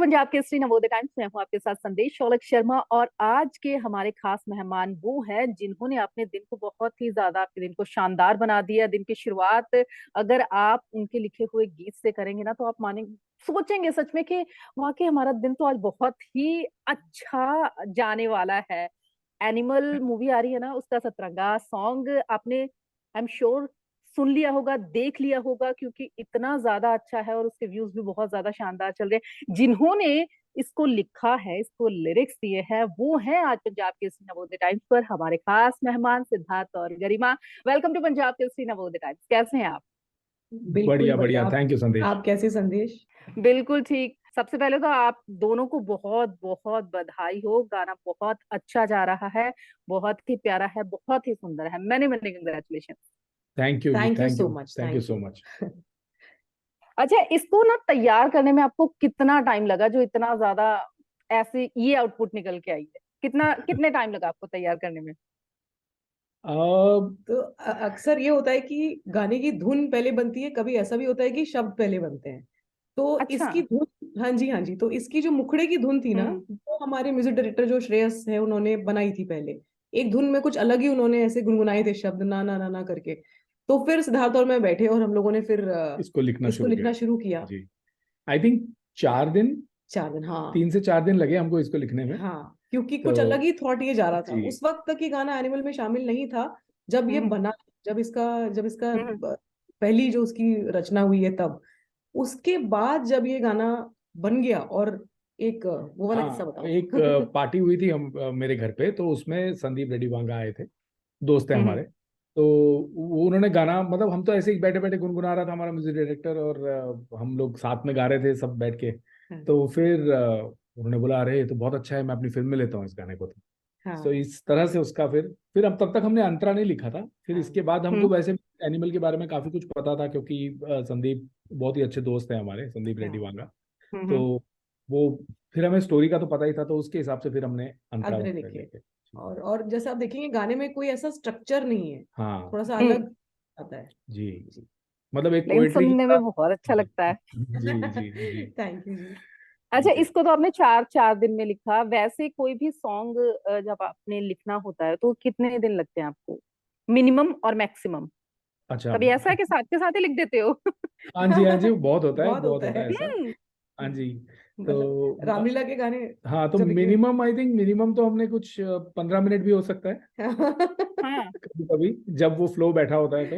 Punjab Kesari Navodaya times में हूँ आपके साथ संदेश शौलक शर्मा। और आज के हमारे खास मेहमान वो हैं जिन्होंने अपने दिन को बहुत ही ज्यादा, आपके दिन को शानदार बना दिया। दिन की शुरुआत अगर आप उनके लिखे हुए गीत से करेंगे ना तो आप मानेंगे, सोचेंगे सच में कि वाकई हमारा दिन तो आज बहुत ही अच्छा जाने वाला है। एनिमल मूवी आ रही है ना, उसका सतरंगा सॉन्ग आपने आई एम श्योर सुन लिया होगा, देख लिया होगा, क्योंकि इतना ज्यादा अच्छा है और उसके व्यूज भी बहुत ज्यादा शानदार चल रहे हैं। जिन्होंने इसको लिखा है, इसको लिरिक्स दिए हैं, वो हैं आज पंजाब केसरी नवोदय टाइम्स पर हमारे खास मेहमान सिद्धार्थ और Garima. Welcome to Punjab Kesari Navodaya Times. कैसे हैं आप? बिल्कुल बढ़िया बढ़िया। बढ़िया, थैंक यू संदेश। आप कैसे संदेश? बिल्कुल ठीक। सबसे पहले तो आप दोनों को बहुत बहुत बधाई हो। गाना बहुत अच्छा जा रहा है, बहुत ही प्यारा है, बहुत ही सुंदर है। मैंने मैंने कंग्रेचुलेशन। थैंक यू जी, thank you thank so you, much. Thank you thank so you. Much. अच्छा, इसको ना तैयार करने में आपको कितना टाइम लगा, जो इतना ज्यादा ऐसे ये आउटपुट निकल के आई है? कितने टाइम लगा आपको तैयार करने में? तो अक्सर ये होता है कि गाने की धुन पहले बनती है, कभी ऐसा भी होता है कि शब्द पहले बनते हैं। तो अच्छा। इसकी धुन, हाँ जी हाँ जी, तो इसकी जो मुखड़े की धुन थी ना, हम्म। वो हमारे म्यूजिक डायरेक्टर जो श्रेयस है उन्होंने बनाई थी पहले। एक धुन में कुछ अलग ही उन्होंने ऐसे गुनगुनाए थे शब्द, ना ना ना ना करके। तो फिर सिद्धार्थ और मैं बैठे और हम लोगों ने फिर इसको लिखना इसको शुरू किया लिखना शुरू किया। जी। आई थिंक 4 दिन, 4 दिन, हाँ। 3 से 4 दिन लगे हमको इसको लिखने में। हाँ, क्योंकि तो कुछ अलग ही थॉट ये जा रहा था। जी उस वक्त तक ये गाना एनिमल में शामिल नहीं था। जब ये हम्म। बना, जब इसका हम्म। पहली जो उसकी रचना हुई है तब, उसके बाद जब ये गाना बन गया। और एक वो वाला किस्सा हाँ, बताओ। एक पार्टी हुई थी हम मेरे घर पे, तो उसमें संदीप रेड्डी वांगा आए थे, दोस्त है हम्म। हमारे। तो वो उन्होंने गाना, मतलब हम तो ऐसे ही बैठे बैठे गुनगुना रहा था हमारा म्यूजिक डायरेक्टर, और हम लोग साथ में गा रहे थे सब बैठ के। हाँ तो फिर उन्होंने बोला, अरे ये तो बहुत अच्छा है, मैं अपनी फिल्म में लेता हूँ इस गाने को। तो हाँ इस तरह से उसका फिर अब तब तक हमने अंतरा नहीं लिखा था। फिर हाँ। इसके बाद हमको हम्म। वैसे एनिमल के बारे में काफी कुछ पता था, क्योंकि संदीप बहुत ही अच्छे दोस्त हैं हमारे, संदीप रेड्डी हाँ, वांगा। तो हम्म। वो, फिर हमें स्टोरी का तो पता ही था, तो उसके हिसाब से फिर हमने अंतरा अंतरे वगैरह लिखे। लेके। और जैसे आप देखेंगे गाने में कोई ऐसा स्ट्रक्चर नहीं है, हाँ थोड़ा सा हम्म। अलग आता है। जी, जी। मतलब एक लेकिन पोएट्री की सुनने में तरह। बहुत अच्छा जी लगता है। जी जी जी। थैंक यू जी। अच्छा, थैंक यू। इसको तो आपने चार चार दिन में लिखा। वैसे कोई भी सॉन्ग जब आपने लिखना होता है तो कितने दिन लगते हैं आपको, मिनिमम और मैक्सिमम? अच्छा। कभी ऐसा है कि साथ के साथ ही लिख देते हो? हाँ जी, हाँ जी, बहुत होता है, बहुत बहुत होता होता है। है ऐसा। हम्म। हाँ जी। मतलब तो रामलीला के गाने हाँ, तो जब लिखे। मिनिमम, आई थिंक मिनिमम तो हमने कुछ 15 मिनट भी हो सकता है हाँ। कभी कभी, जब वो फ्लो बैठा होता है तो।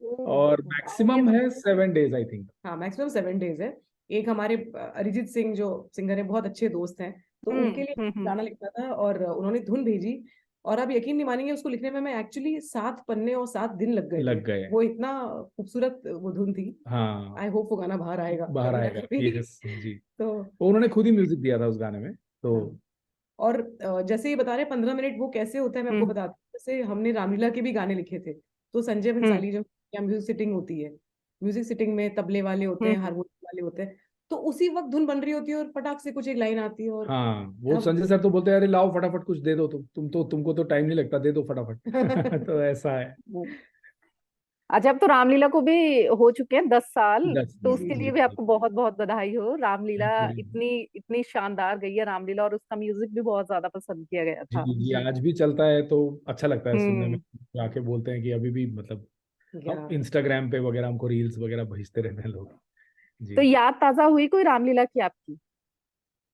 ओह, और वाओ, ये मैक्सिमम तो। है 7 डेज आई थिंक। हाँ, मैक्सिमम 7 डेज है। एक हमारे अरिजीत सिंह जो सिंगर है, बहुत अच्छे दोस्त हैं, तो उनके लिए हम्म। गाना लिखना था और उन्होंने धुन भेजी। और आप यकीन नहीं मानेंगे, उसको लिखने में मैं एक्चुअली 7 पन्ने और 7 दिन लग गए थे। लग गए। वो इतना खूबसूरत वो धुन थी। हाँ, आई होप वो गाना बाहर आएगा बाहर कभी ना आएगा, कभी। यस जी। तो वो उन्होंने खुद ही म्यूजिक दिया था उस गाने में तो। हाँ। और जैसे ये बता रहे 15 मिनट, वो कैसे होता है मैं आपको हम्म। बताती हूँ। जैसे हमने रामलीला के भी गाने लिखे थे, तो संजय हम्म। बंसाली, जो या म्यूजिक सिटिंग होती है, म्यूजिक सिटिंग में तबले वाले होते हैं, हम्म। हारमोनियम वाले होते हैं। तो उसी वक्त धुन बन रही होती है और फटाक से कुछ एक लाइन आती है और हाँ, वो अब संजय सर तो बोलते हैं, अरे लाओ फटाफट कुछ दे दो, तुमको तो टाइम नहीं लगता, दे दो फटाफट तो ऐसा है। अच्छा, अब तो रामलीला को भी हो चुके हैं 10 साल। 10 तो जी उसके लिए जी। भी आपको बहुत बहुत बधाई हो। Ramlila thank you. इतनी इतनी शानदार गई है रामलीला, और उसका म्यूजिक भी बहुत ज्यादा पसंद किया गया जी था। जी, जी। आज भी चलता है तो अच्छा लगता है सुनने में। हम्म। आके बोलते हैं कि अभी भी, मतलब या हम इंस्टाग्राम पे वगैरह हमको रील्स वगैरह भेजते रहते हैं लोग। तो जी, याद ताजा हुई कोई रामलीला की आपकी?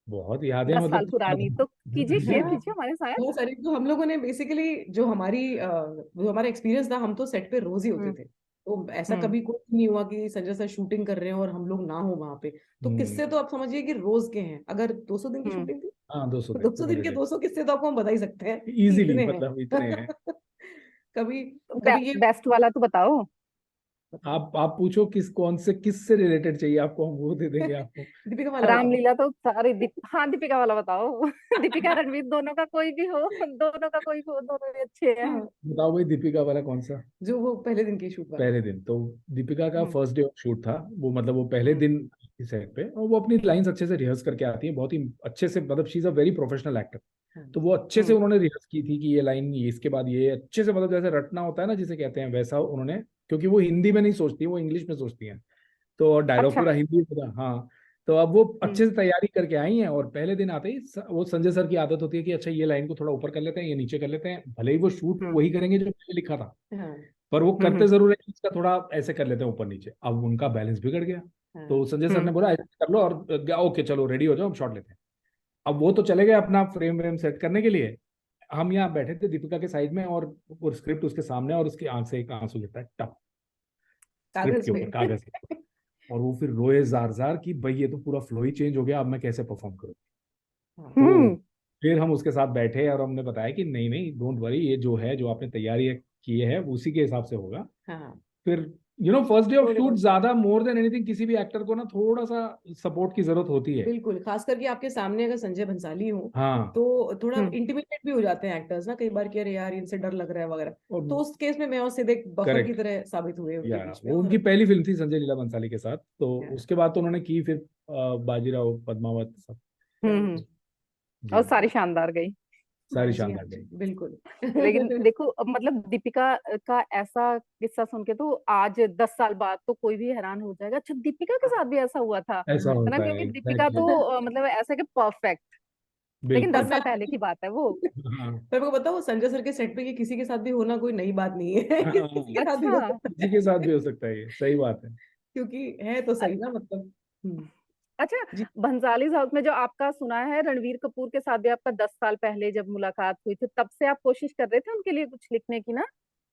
बहुत यादें, 10 साल मतलब पुरानी तो कीजिए, शेयर हाँ, कीजिए हमारे साथ। बहुत सारी। तो हम लोगों ने बेसिकली जो हमारा एक्सपीरियंस था, हम तो सेट पे रोज ही होते हम्म। थे। तो ऐसा हम्म। कभी कुछ नहीं हुआ कि संजय सर शूटिंग कर रहे हैं और हम लोग ना हो वहां पे। तो किस्से तो आप समझिए कि रोज के हैं। अगर 200 दिन की हम्म। शूटिंग थी, हाँ, 200 दिन 200 दिन पूरे के दिन, 200 किस्से तो आपको हम बता ही सकते हैं कि इजीली, इतने हैं। मतलब इतने हैं। कभी तो कभी ये बेस्ट वाला तो बताओ। बताओ। आप पूछो किस से रिलेटेड चाहिए आपको, हम वो दे देंगे आपको। दीपिका वाला बताओ। रामलीला तो सारे हाँ, दीपिका वाला बताओ। दीपिका रणवीर दोनों का कोई भी हो, दोनों का कोई भी हो, दोनों ही अच्छे हैं। हाँ, बताओ भाई, दीपिका वाला कौन सा? जो वो पहले दिन की शूट वाला। पहले दिन तो दीपिका का हम्म। फर्स्ट डे ऑफ शूट था वो, मतलब वो पहले हम्म। दिन सेट पे, और वो अपनी लाइंस अच्छे से रिहर्स करके आती है, बहुत ही अच्छे से, मतलब she is a very professional actor. हाँ तो जी। वो अच्छे से हम्म। उन्होंने रिहर्स की थी कि ये लाइन, ये इसके बाद ये अच्छे से, मतलब जैसे रटना होता है ना जिसे कहते हैं, वैसा उन्होंने, क्योंकि वो हिंदी में नहीं सोचती, वो इंग्लिश में सोचती हैं। तो डायलॉग अच्छा। पूरा हिंदी पूरा, हाँ। तो अब वो अच्छे से तैयारी करके आई हैं, और पहले दिन आते ही वो संजय सर की आदत होती है कि अच्छा ये लाइन को थोड़ा ऊपर कर लेते हैं, ये नीचे कर लेते हैं, भले ही वो शूट वही करेंगे जो पहले लिखा था, हाँ पर वो करते जरूर है कि इसका थोड़ा ऐसे कर लेते हैं ऊपर नीचे। अब उनका बैलेंस बिगड़ गया, तो संजय सर ने बोला ऐसे कर लो, और ओके चलो रेडी हो जाओ, हम शॉट लेते हैं। अब वो तो चले गए अपना फ्रेम व्रेम सेट करने के लिए, हम यहाँ बैठे थे दीपिका के साइड में, और वो स्क्रिप्ट उसके सामने, और उसकी आंख से एक आंसू गिरता है टप, स्क्रिप्ट कागज के ऊपर, पे। कागज के ऊपर। और वो फिर रोए जार जार कि भाई ये तो पूरा फ्लो ही चेंज हो गया, अब मैं कैसे परफॉर्म करूँ। तो फिर हम उसके साथ बैठे और हमने बताया कि नहीं नहीं डोंट वरी, ये जो है, जो आपने तैयारी की है उसी के हिसाब से होगा। हाँ फिर फर्स्ट डे ऑफ थोड़े शूट बहुत ज्यादा मोर देन एनीथिंग किसी भी एक्टर को ना थोड़ा सा सपोर्ट की जरूरत होती है। बिल्कुल, खास करके आपके सामने अगर संजय भंसाली हो हाँ, तो थोड़ा इंटिमिडेट भी हो जाते हैं एक्टर्स ना कई बार कि अरे यार इनसे डर लग रहा है वगैरह। और तो उस केस में मैं और सिद्ध एक बफर की करेक्ट, तरह साबित हुए उनके या बीच में। वो उनकी और पहली फिल्म थी संजय लीला बंसाली के साथ, तो Yeah, उसके बाद तो उन्होंने की फिर बाजीराव, पद्मावत, सब। right. जी और जी, सारी शानदार गई। सारी हाँ शानदार जी गई। बिल्कुल। लेकिन देखो, अब मतलब दीपिका का ऐसा किस्सा सुन के तो आज 10 साल बाद तो कोई भी हैरान हो जाएगा, अच्छा दीपिका के साथ भी ऐसा हुआ था, ऐसा है ना, होता है क्योंकि दीपिका एग्जैक्टली, तो मतलब ऐसा कि परफेक्ट, लेकिन बिल्कुल। पर 10 साल मैं पहले की बात है वो। हाँ पर मैं बताऊँ संजय सर के सेट पे ये किसी के साथ भी होना कोई नई बात नहीं है। हाँ, किसी के साथ भी अच्छा हो सकता किसी के है। साथ भी हो सकता है, ये सही बात है। क्योंकि है तो सही ना मतलब। अच्छा, जी भंसाली साउथ में जो आपका सुना है रणवीर कपूर के साथ भी आपका 10 साल पहले जब मुलाकात हुई थी, तब से आप कोशिश कर रहे थे उनके लिए कुछ लिखने की ना,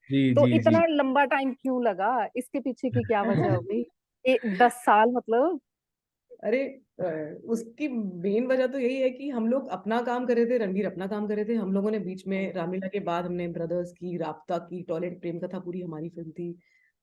जी तो जी जी। इतना लंबा टाइम क्यों लगा, इसके पीछे की क्या वजह होगी? 10 साल मतलब। अरे उसकी मेन वजह तो यही है कि हम लोग अपना काम कर रहे थे, रणवीर अपना काम कर रहे थे। हम लोगों ने बीच में रामलीला के बाद हमने ब्रदर्स की, राबता की, टॉयलेट प्रेम कथा पूरी हमारी फिल्म थी,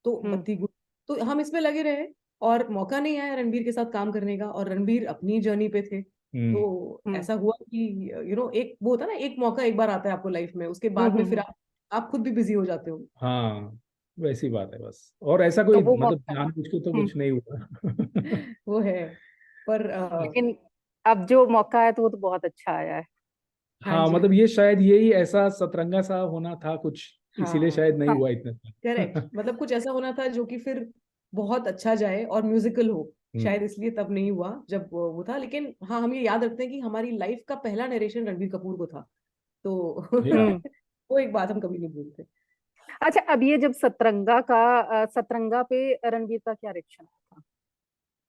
तो हम्म बत्ती गुल, तो हम इसमें लगे रहे और मौका नहीं आया रणवीर के साथ काम करने का, और रणवीर अपनी जर्नी पे थे। हम्म तो हम्म ऐसा हुआ कि एक वो होता है ना, एक मौका एक बार आता है आपको लाइफ में, उसके बाद में फिर हम्म। आप खुद भी बिजी हो जाते हो। हाँ, वैसी बात है बस, और ऐसा तो कोई वो मतलब मौका। जानबूझ के तो हम्म। कुछ नहीं हुआ। वो है। पर लेकिन अब जो मौका है तो वो तो बहुत अच्छा आया है। हाँ हाँ, जी मतलब ये शायद यही ऐसा सतरंगा सा होना था कुछ, इसीलिए हाँ शायद नहीं हाँ। हुआ इतना। करेक्ट, मतलब कुछ ऐसा होना था जो कि फिर बहुत अच्छा जाए और म्यूजिकल हो, हम्म, शायद इसलिए तब नहीं हुआ जब वो था। लेकिन हाँ, हम ये याद रखते हैं कि हमारी लाइफ का पहला नरेशन रणबीर कपूर को था, तो या हम्म। वो एक बात हम कभी नहीं भूलते। अच्छा, अब ये जब सतरंगा पे रणवीर का क्या रिएक्शन था?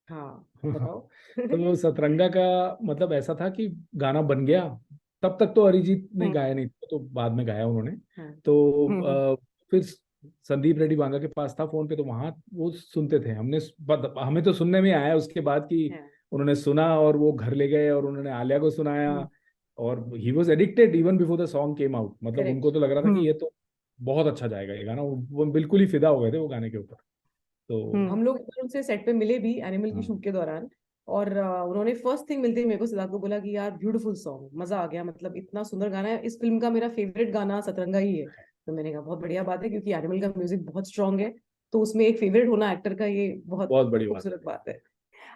हाँ बताओ। तो सतरंगा का मतलब ऐसा था कि गाना बन गया, तब तक तो अरिजीत ने हम्म गाया नहीं था, तो बाद में गाया उन्होंने। हाँ हम्म तो फिर संदीप रेड्डी बांगा के पास था फोन पे, तो वहां वो सुनते थे, हमें तो सुनने में आया उसके बाद कि हाँ उन्होंने सुना, और वो घर ले गए और उन्होंने आलिया को सुनाया, और he was addicted even before the song came out. मतलब उनको करेक्ट। तो लग रहा था कि हम्म ये तो बहुत अच्छा जाएगा ये गाना, वो बिल्कुल ही फिदा हो गए थे वो गाने के ऊपर। तो हम्म। हम लोग एक बार उनसे सेट पे मिले भी एनिमल की हाँ, शूट के दौरान, और उन्होंने फर्स्ट थिंग मिलते ही मेरे को सिद्धार्थ को बोला कि यार ब्यूटीफुल सॉन्ग, मजा आ गया, मतलब इतना सुंदर गाना है, इस फिल्म का मेरा फेवरेट गाना सतरंगा ही है। तो मैंने कहा बहुत बढ़िया बात है, क्योंकि एनिमल का म्यूजिक बहुत स्ट्रांग है, तो उसमें एक फेवरेट होना एक्टर का ये बहुत बहुत बड़ी बात खूबसूरत बात है।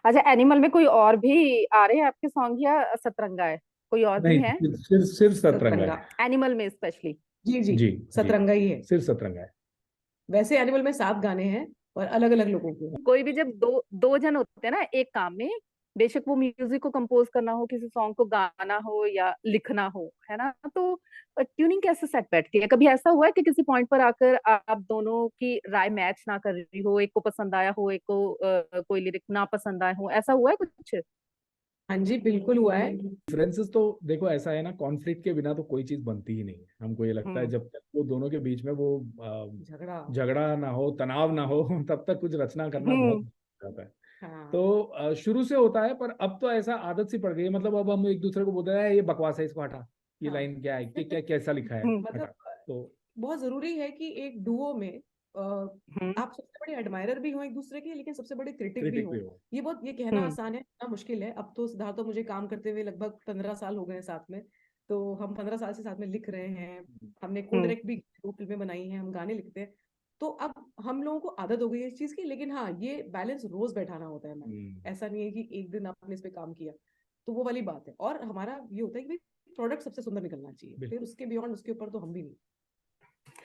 अच्छा, एनिमल में कोई और भी आ रहे हैं आपके सॉन्ग या सतरंगा है, कोई और है। भी नहीं, है सिर्फ सतरंगा सतरंगा, है। एनिमल में स्पेशली? जी जी, जी जी, सतरंगा ही है। सिर्फ सतरंगा है। वैसे एनिमल में 7 गाने हैं और अलग अलग लोगों के हैं। कोई भी जब दो दो जन होते हैं ना एक काम में, बेशक वो म्यूजिक को कंपोज करना हो, किसी सॉन्ग को गाना हो या लिखना हो, है ना, तो ट्यूनिंग कैसे सेट बैठती है? कभी ऐसा हुआ है कि किसी पॉइंट पर आकर आप दोनों की राय मैच ना कर रही हो, एक को पसंद आया हो, एक को कोई लिरिक ना पसंद आए हो, ऐसा हुआ है कुछ? हाँ जी बिल्कुल हुआ है। डिफरेंसेस तो देखो ऐसा है ना, कॉन्फ्लिक्ट के बिना तो कोई चीज बनती ही नहीं है, हमको ये लगता है हम्म जब तक वो दोनों के बीच में वो झगड़ा। झगड़ा ना हो, तनाव ना हो, तब तक कुछ रचना करना बहुत हम्म मुश्किल होता है। हाँ तो शुरू से होता है, पर अब तो ऐसा आदत सी पड़ गई है, मतलब अब हम एक दूसरे को बोलते हैं ये बकवास है, इसको हटा, ये हाँ। लाइन क्या है, क्या कैसा लिखा है, हम्म हटा। मतलब तो बहुत जरूरी है कि एक डुओ में हम्म आप सबसे बड़े एडमायरर भी हो एक दूसरे के, लेकिन सबसे बड़े क्रिटिक भी क्रिटिक भी हो। हो। ये कहना हम्म आसान है, इतना मुश्किल है। अब तो सिद्धार्थ और मुझे काम करते हुए लगभग 15 साल हो गए हैं साथ में, तो हम 15 साल से साथ में लिख रहे हैं, हमने को हम्म डायरेक्ट भी 2 फिल्में बनाई हैं, हम गाने लिखते हैं। तो अब हम लोगों को आदत हो गई है इस चीज की, लेकिन हाँ ये बैलेंस रोज बैठाना होता है मैम। हम्म, ऐसा नहीं है कि एक दिन आपने इस पे काम किया, तो वो वाली बात है। और हमारा ये होता है कि प्रोडक्ट सबसे सुंदर निकलना चाहिए, फिर बिल्कुल। उसके बियॉन्ड उसके ऊपर तो हम भी नहीं।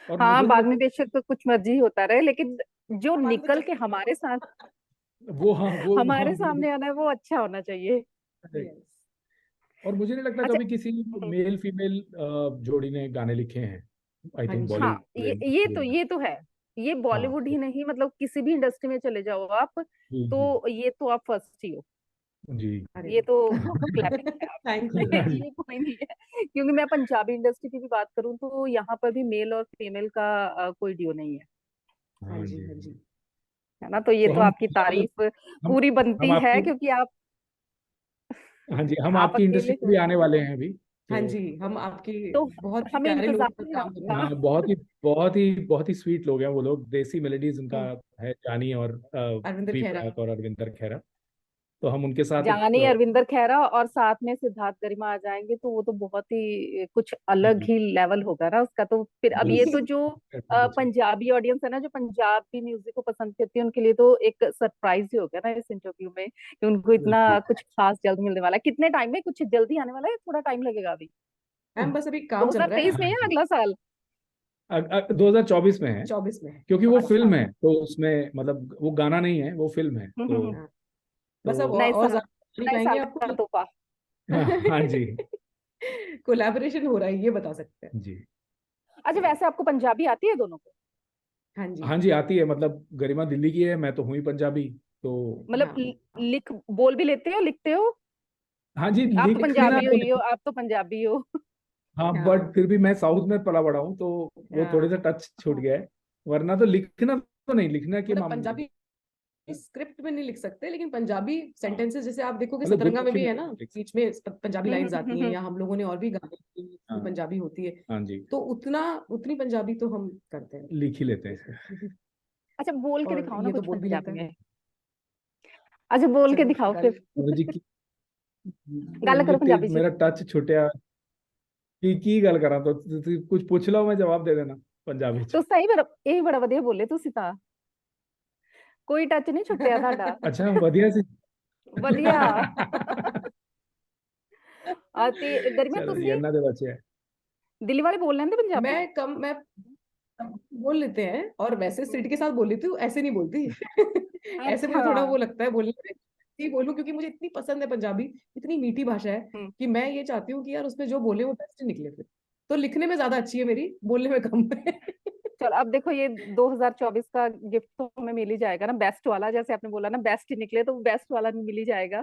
और हाँ, मुझे जो बाद में बेशक तो कुछ मर्जी होता रहे, लेकिन जो हाँ बाद में तो निकल के चलते हमारे साथ, वो, हाँ वो, हाँ हमारे वो। सामने आना है वो अच्छा होना चाहिए। correct। यस। और मुझे नहीं लगता अच्छा। कभी किसी मेल फीमेल जोड़ी ने गाने लिखे हैं, आई हाँ थिंक जी। हाँ, बॉलीवुड ये तो में। ये तो है। ये हाँ बॉलीवुड ही नहीं, मतलब किसी भी इंडस्ट्री में चले जाओ आप, जी जी तो ये तो आप फर्स्ट ही हो। जी। अरे ये तो क्लैपिंग है थैंक आप। यू। हाँ जी ये कोई नहीं है, क्योंकि मैं पंजाबी इंडस्ट्री की भी बात करूं तो यहाँ पर भी मेल और फीमेल का कोई ड्यू नहीं है। हाँ हाँ जी, जी। हाँ जी। है ना, तो ये तो तो हम आपकी तारीफ हम पूरी हम बनती है, आपकी, क्योंकि हाँ जी, हम आप आपकी इंडस्ट्री अकेले में भी थोड़ी आने हो। वाले हैं अभी हाँ तो। जी, हम आपके तो बहुत ही हमें प्यारे लोगों इंतजार के साथ है काम आपका। करेंगे। हाँ, बहुत ही स्वीट लोग हैं वो लोग। देसी मेलोडीज उनका हम्म, है, जानी और अरविंदर वी खेरा। प्राक और अरविंदर खेरा। तो हम उनके साथ एक जानी, अरविंदर खैरा और साथ में सिद्धार्थ गरिमा आ जाएंगे, तो वो तो बहुत ही कुछ अलग जी ही लेवल होगा ना उसका। तो फिर अब ये तो बिल्कुल। जो पंजाबी ऑडियंस है ना, जो पंजाबी म्यूजिक को पसंद करती है, उनके लिए तो एक सरप्राइज ही होगा ना इस इंटरव्यू में, कि उनको इतना कुछ खास जल्द मिलने वाला है। कितने टाइम में, कुछ जल्दी आने वाला है, थोड़ा टाइम लगेगा अभी? मैम बस अभी काम चल रहा है। 2023 में या अगला साल? 2024 में है, 24 में है। क्योंकि वो अच्छा। फिल्म है तो उसमें मतलब वो गाना नहीं है, वो फिल्म है तो। हम्म। हाँ, बस अब तो नए और साल, ज्यादा नहीं नए पाएंगे साल आपको। का तोहफा। हाँ हाँ जी कोलैबोरेशन हो रहा है, ये बता सकते हैं। जी। अच्छा, वैसे आपको पंजाबी आती है दोनों को? हाँ जी। हाँ जी आती है, मतलब गरिमा दिल्ली की है, मैं तो हूँ ही पंजाबी तो। मतलब हाँ लिख बोल भी लेते हो, लिखते हो? हाँ जी, आप तो लिखना पंजाबी हो तो ही हो, नहीं। आप तो पंजाबी हो। हाँ हाँ बट फिर भी मैं साउथ में पला बड़ा हूँ, तो वो थोड़ी सा हाँ। टच छूट हाँ। गया है। वरना तो लिखना तो नहीं, लिखना की मतलब मामले में। पंजाबी स्क्रिप्ट में नहीं लिख सकते, लेकिन पंजाबी हाँ, सेंटेंसेस जैसे आप देखोगे मतलब सतरंगा गुड में भी है फिल्म ना, लिख बीच में पंजाबी लाइंस आती हैं, हम्म। या हम लोगों ने और भी गाने किए हैं, हाँ जिसमें पंजाबी होती है। हाँ जी, तो उतनी पंजाबी तो हम करते हैं। लिख ही लेते हैं। अच्छा, बोल के और दिखाओ ना ये तो कुछ बोल भी लेते पंजाबी हैं। में। अच्छा, बोल के चलो दिखाओ गल। फिर। और जी की गल करो जी पंजाबी च। मेरा टच छुटिया की गल करा तो कुछ पूछ लो, मैं जवाब दे देना पंजाबी च। तो सही बड़ा, ਇਹ ਬੜਾ ਵਧੀਆ ਬੋਲੇ ਤੁਸੀਂ ਤਾਂ। ਕੋਈ ਟੱਚ ਨਹੀਂ ਛੁੱਟਿਆ ਤੁਹਾਡਾ। अच्छा बढ़िया सी ਵਧੀਆ। ਤੇ ਗਰਮੀਆਂ चलो जी, ਤੁਸੀਂ अन्ना दे बच्चे है। ਦਿੱਲੀ ਵਾਲੇ बोल ਲੈਂਦੇ पंजाबी? मैं बोल लेते हैं, और वैसे सिट के साथ बोल लेती हूँ, ऐसे नहीं बोलती। ऐसे मुझे अच्छा। थोड़ा वो लगता है बोलने में, ही बोलूं, क्योंकि मुझे इतनी पसंद है पंजाबी। इतनी मीठी भाषा है हम्म। कि मैं ये चाहती हूँ कि यार उसमें जो बोले वो बेस्ट निकले फिर। तो लिखने में ज्यादा अच्छी है मेरी, बोलने में कम है। चलो, अब देखो ये 2024 का गिफ्ट तो हमें मिल ही जाएगा ना, बेस्ट वाला। जैसे आपने बोला ना, बेस्ट ही निकले, तो बेस्ट वाला मिल ही जाएगा।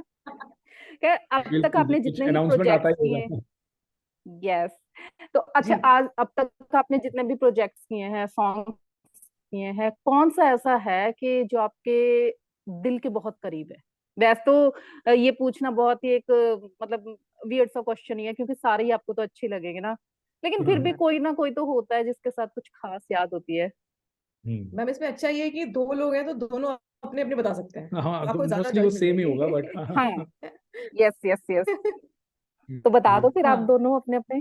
खैर, अब तक बिल्कुल जी, आपने कुछ जितने ही अनाउंसमेंट आता प्रोजेक्ट्स ही किए, होगा। यस, तो अच्छा, जी। आज अब तक आपने जितने भी प्रोजेक्ट्स किए हैं, सॉन्ग किए हैं, कौन सा ऐसा है कि जो आपके दिल के बहुत करीब है? वैसे तो ये पूछना बहुत ही एक मतलब वियर्ड सा क्वेश्चन ही है, क्योंकि सारे ही आपको तो अच्छे लगेंगे ना, लेकिन फिर भी हम्म कोई ना कोई तो होता है जिसके साथ कुछ खास याद होती है। हम्म। मैम इसमें अच्छा ये है कि दो लोग हैं, तो दोनों अपने अपने बता सकते हैं, हाँ तो तो आपको ज्यादा मोस्टली वो चॉइस मिल सेम ही होगा जाएगी। बट हाँ। हाँ। Yes yes yes. तो बता दो फिर आप हाँ। दोनों अपने अपने।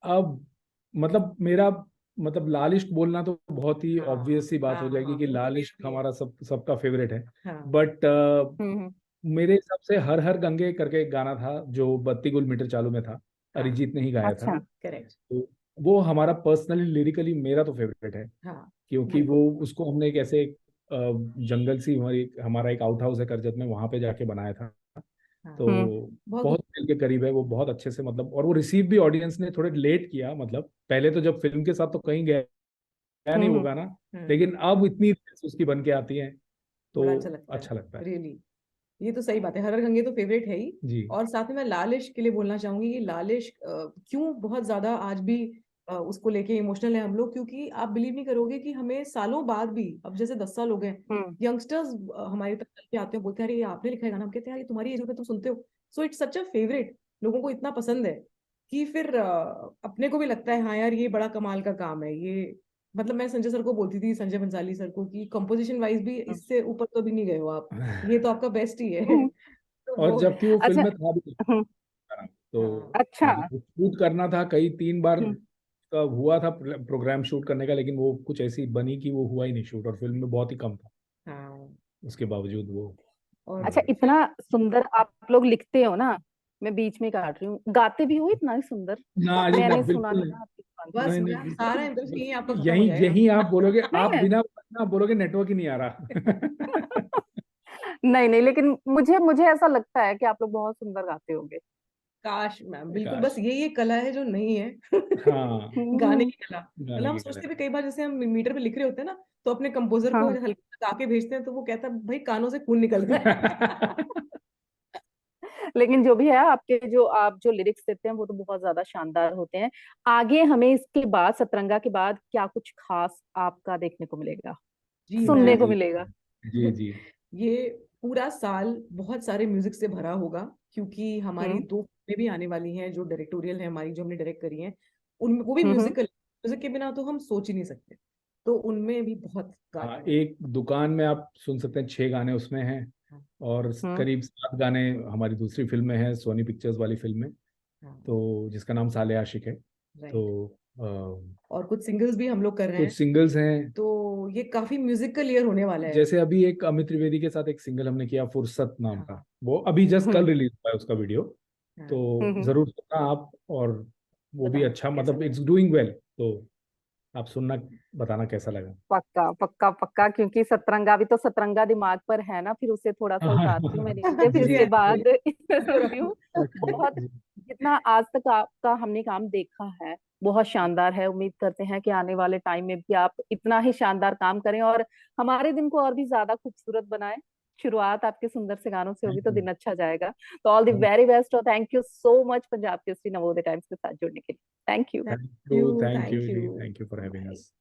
अब मतलब मेरा मतलब लाल इश्क बोलना तो बहुत ही हाँ ऑब्वियस सी बात हाँ हो जाएगी हाँ, कि वो तो लाल मेरा इश्क भी है। हमारा सबका फेवरेट है। हाँ बट हम्म। मेरे हिसाब से हर हर गंगे करके एक गाना था जो बत्ती गुल मीटर चालू में था, हाँ। अरिजीत ने ही गाया था। अच्छा। करेक्ट। तो वो हमारा पर्सनली लिरिकली मेरा तो फेवरेट है, हाँ क्योंकि वो बिल्कुल। उसको हमने एक ऐसे जंगल सी हमारा एक आउट हाउस है करजत में, वहां पे जाके बनाया था। हाँ तो बहुत बहुत दिल के करीब है वो, बहुत अच्छे से मतलब। और वो रिसीव भी ऑडियंस ने थोड़े लेट किया, मतलब पहले तो जब फिल्म के साथ तो कहीं गया नहीं वो हम्म। गाना, हम्म, लेकिन अब इतनी reels उसकी बन के आती है तो बड़ा अच्छा लगता है। अच्छा लगता है। रियली, ये तो सही बात है, हर हर गंगे तो फेवरेट है ही। जी और साथ में मैं लाल इश्क के लिए बोलना चाहूंगी कि लाल इश्क क्यों बहुत ज्यादा आज भी उसको लेके इमोशनल है हम लोग, क्योंकि आप बिलीव नहीं करोगे कि हमें सालों बाद भी, अब जैसे 10 साल हो गए, हम्म। यंगस्टर्स हमारे तक चल के आते हैं, बोलते हैं अरे ये आपने लिखा है गाना, हम कहते हैं यार ये तुम्हारी एज में तुम सुनते हो। So it's such a favourite, लोगों को इतना पसंद है कि फिर अपने को भी लगता है हाँ यार ये बड़ा कमाल का काम है ये। मतलब मैं संजय सर को बोलती थी, संजय बंसाली सर को, कि कंपोजिशन वाइज भी इससे ऊपर तो भी नहीं गए हो आप, ये तो आपका बेस्ट ही है। हम्म। तो और वो जबकि वो फिल्म अच्छा। में था भी हम्म। गाना, तो हाँ अच्छा। मतलब शूट करना था कई 3 बार हम्म। का हुआ था प्रोग्राम शूट करने का, लेकिन वो कुछ ऐसी बनी कि वो हुआ ही नहीं शूट, और फिल्म में बहुत ही कम था हाँ। उसके बावजूद वो और अच्छा, फिर इतना सुंदर आप लोग लिखते हो ना, मैं बीच में काट रही हूँ, गाते भी हो इतना ही सुंदर। ना जी ना, मैंने सुना बिल्कुल नहीं नहीं। ना आपकी जुबान से। बस नहीं नहीं मैम सारा बिल्कुल इंटरेस्ट यही आपका नहीं। खत्म हो यही जाएगा। यही आप बोलोगे, नहीं आप नहीं। बिना बोलोगे नेटवर्क ही नहीं आ रहा। नहीं नहीं, लेकिन मुझे मुझे ऐसा लगता है कि आप लोग बहुत सुंदर गाते होंगे। काश मैम, बिल्कुल, काश। बस ये कला है जो नहीं है। हाँ, गाने की कला। मतलब गाने हम की कला सोचते है। भी कई बार, जैसे हम मीटर पे लिख रहे होते हैं ना, तो अपने कंपोजर को हाँ। हल्का गा के भेजते हैं, तो वो कहता है भाई कानों से खून निकल रहा है। लेकिन जो भी है, आपके जो आप जो लिरिक्स देते हैं वो तो बहुत ज्यादा शानदार होते हैं। आगे हमें इसके बाद, सतरंगा के बाद क्या कुछ खास आपका देखने को मिलेगा, जी सुनने मैम, को जी मिलेगा? जी जी। ये पूरा साल बहुत सारे म्यूजिक से भरा होगा, क्योंकि हमारी हम्म 2 फिल्में भी आने वाली हैं जो डायरेक्टोरियल है हमारी, जो हमने डायरेक्ट करी हैं। उनमें वो भी हम्म म्यूजिकल, म्यूजिक के बिना तो हम सोच ही नहीं सकते। तो उनमें भी बहुत गाने हाँ, हैं। एक दुकान में आप सुन सकते हैं, 6 गाने उसमें हैं। हाँ, और हम्म करीब 7 गाने हमारी दूसरी फिल्म में है, सोनी पिक्चर्स वाली फिल्म में, हाँ, तो जिसका नाम साले आशिक है। राइट। तो और कुछ सिंगल्स भी हम लोग कर रहे कुछ हैं। सिंगल्स हैं। तो ये काफी म्यूजिकल ईयर होने वाला है। जैसे अभी एक अमित त्रिवेदी के साथ एक सिंगल हमने किया, फुर्सत नाम का, हाँ, वो अभी जस्ट कल हम्म रिलीज हुआ है उसका वीडियो। हाँ, तो हम्म। जरूर सुनना आप। और वो भी बताना अच्छा, कैसा मतलब लगा। इट्स डूइंग वेल, तो आप सुनना, बताना कैसा लगा। पक्का पक्का पक्का, क्योंकि सतरंगा भी तो सतरंगा दिमाग पर है ना, फिर उसे थोड़ा सा उतारती हूँ मैं नीचे, फिर जी उसके जी एक्चुअली, बाद इसमें इसको सुनती रखो। हूँ। बहुत, जितना आज तक आपका हमने काम देखा है बहुत शानदार है। उम्मीद करते हैं कि आने वाले टाइम में भी आप इतना ही शानदार काम करें और हमारे दिन को और भी ज्यादा खूबसूरत बनाएं। शुरुआत आपके सुंदर से गानों से होगी थैंक तो यू। दिन अच्छा जाएगा। तो ऑल द वेरी बेस्ट और thank you so much Punjab Kesari Navodaya Times के साथ जुड़ने के लिए। Thank you. Thank you, you, thank thank you you. जी, thank you for having bye. Us.